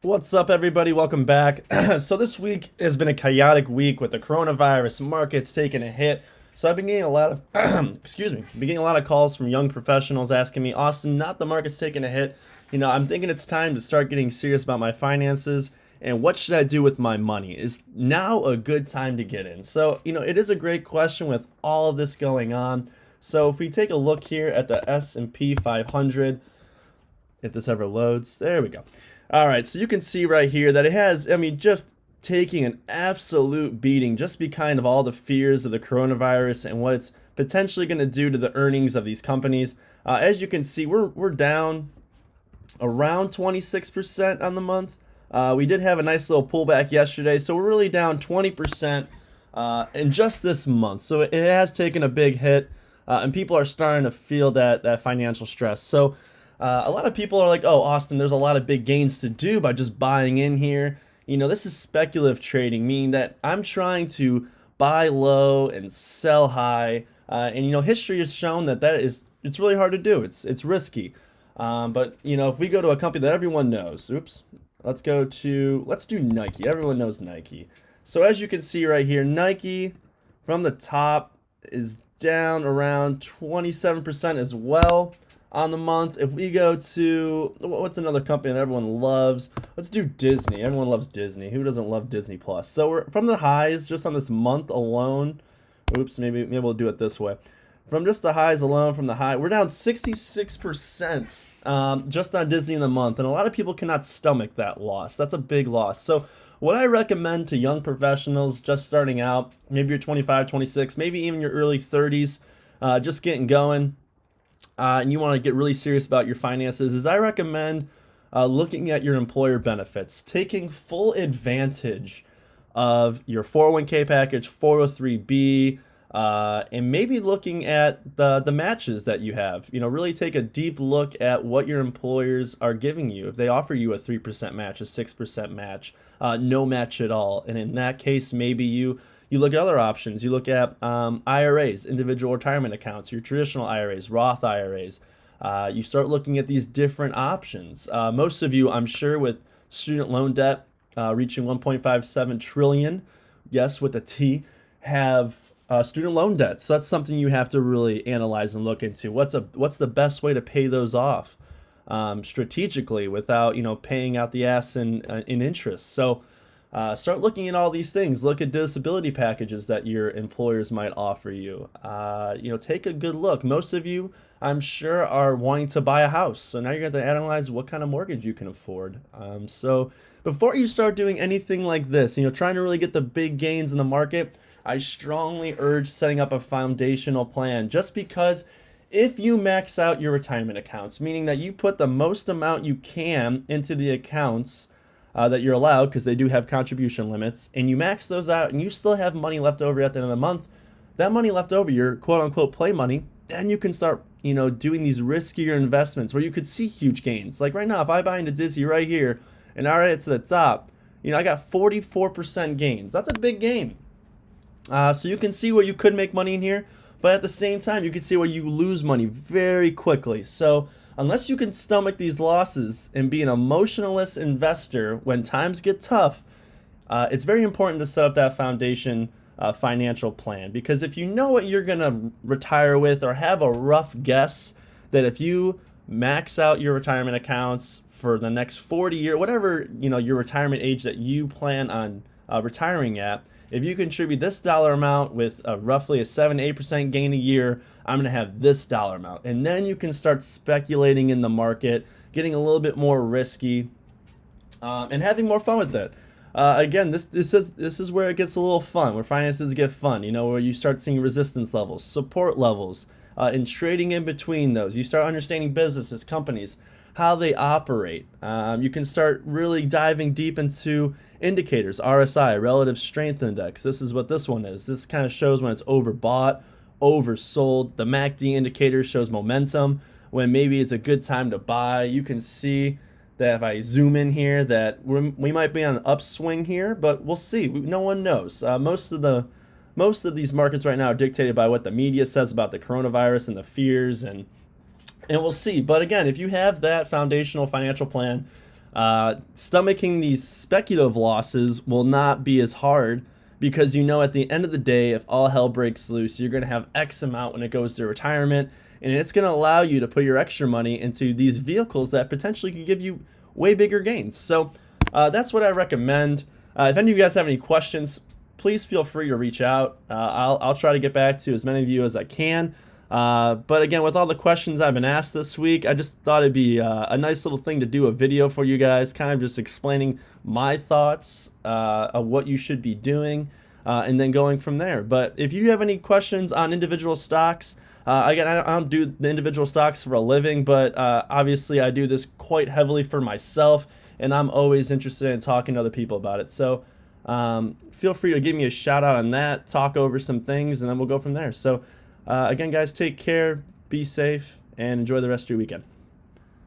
What's up, everybody? Welcome back. So this week has been a chaotic week with the coronavirus, markets taking a hit. So I've been getting a lot of, been getting a lot of calls from young professionals asking me, Austin, not the market's taking a hit. I'm thinking it's time to start getting serious about my finances and what should I do with my money? Is now a good time to get in? So, it is a great question with all of this going on. So if we take a look here at the S&P 500, if this ever loads, there we go. All right, so you can see right here that it has, just taking an absolute beating just because of all the fears of the coronavirus and what it's potentially going to do to the earnings of these companies. As you can see, we're down around 26% on the month. We did have a nice little pullback yesterday, so we're really down 20% in just this month. So it has taken a big hit, and people are starting to feel that financial stress. So a lot of people are like, oh, Austin, there's a lot of big gains to do by just buying in here. This is speculative trading, meaning that I'm trying to buy low and sell high. And history has shown it's really hard to do. It's risky. But if we go to a company that everyone knows, let's do Nike. Everyone knows Nike. So as you can see right here, Nike from the top is down around 27% as well on the month. If we go to, what's another company that everyone loves? Let's do Disney. Everyone loves Disney. Who doesn't love Disney Plus? So we're from the highs just on this month alone. Maybe we'll do it this way. From just the highs alone, we're down 66% just on Disney in the month. And a lot of people cannot stomach that loss. That's a big loss. So what I recommend to young professionals just starting out, maybe you're 25, 26, maybe even your early 30s, just getting going, and you want to get really serious about your finances, is I recommend looking at your employer benefits, taking full advantage of your 401k package, 403b, and maybe looking at the matches that you have. Really take a deep look at what your employers are giving you. If they offer you a 3% match, a 6% match, no match at all, and in that case, maybe you look at other options. You look at IRAs, individual retirement accounts, your traditional IRAs, Roth IRAs. You start looking at these different options. Most of you, I'm sure, with student loan debt reaching 1.57 trillion, yes, with a T, have student loan debt. So that's something you have to really analyze and look into. What's the best way to pay those off strategically without paying out the ass in interest? So start looking at all these things. Look at disability packages that your employers might offer you. Take a good look. Most of you, I'm sure, are wanting to buy a house. So now you're going to analyze what kind of mortgage you can afford. So before you start doing anything like this, trying to really get the big gains in the market, I strongly urge setting up a foundational plan, just because if you max out your retirement accounts, meaning that you put the most amount you can into the accounts that you're allowed, because they do have contribution limits, and you max those out and you still have money left over at the end of the month, that money left over, your quote unquote play money, then you can start doing these riskier investments where you could see huge gains. Like right now, if I buy into Disney right here and I ride it to the top, I got 44% gains. That's a big gain. So you can see where you could make money in here, but at the same time, you can see where you lose money very quickly. So unless you can stomach these losses and be an emotionless investor when times get tough, it's very important to set up that foundation financial plan. Because if you know what you're going to retire with, or have a rough guess that if you max out your retirement accounts for the next 40 years, whatever your retirement age that you plan on retiring at, if you contribute this dollar amount with roughly a 7-8% gain a year, I'm going to have this dollar amount. And then you can start speculating in the market, getting a little bit more risky, and having more fun with it. Again, this is where it gets a little fun, where finances get fun, where you start seeing resistance levels, support levels, and trading in between those. You start understanding businesses, companies, how they operate. You can start really diving deep into indicators, RSI, Relative Strength Index. This is what this one is. This kind of shows when it's overbought, oversold. The MACD indicator shows momentum, when maybe it's a good time to buy. You can see that if I zoom in here, that we might be on an upswing here, but we'll see. No one knows. Most of these markets right now are dictated by what the media says about the coronavirus and the fears, and we'll see. But again, if you have that foundational financial plan, Stomaching these speculative losses will not be as hard because you know at the end of the day, if all hell breaks loose, you're going to have X amount when it goes to retirement, and it's going to allow you to put your extra money into these vehicles that potentially can give you way bigger gains. So that's what I recommend. If any of you guys have any questions, please feel free to reach out. I'll try to get back to as many of you as I can. But again, with all the questions I've been asked this week, I just thought it'd be a nice little thing to do a video for you guys, kind of just explaining my thoughts of what you should be doing, and then going from there. But if you have any questions on individual stocks, again, I don't do the individual stocks for a living, but obviously I do this quite heavily for myself, and I'm always interested in talking to other people about it. So feel free to give me a shout out on that, talk over some things, and then we'll go from there. So again, guys, take care, be safe, and enjoy the rest of your weekend.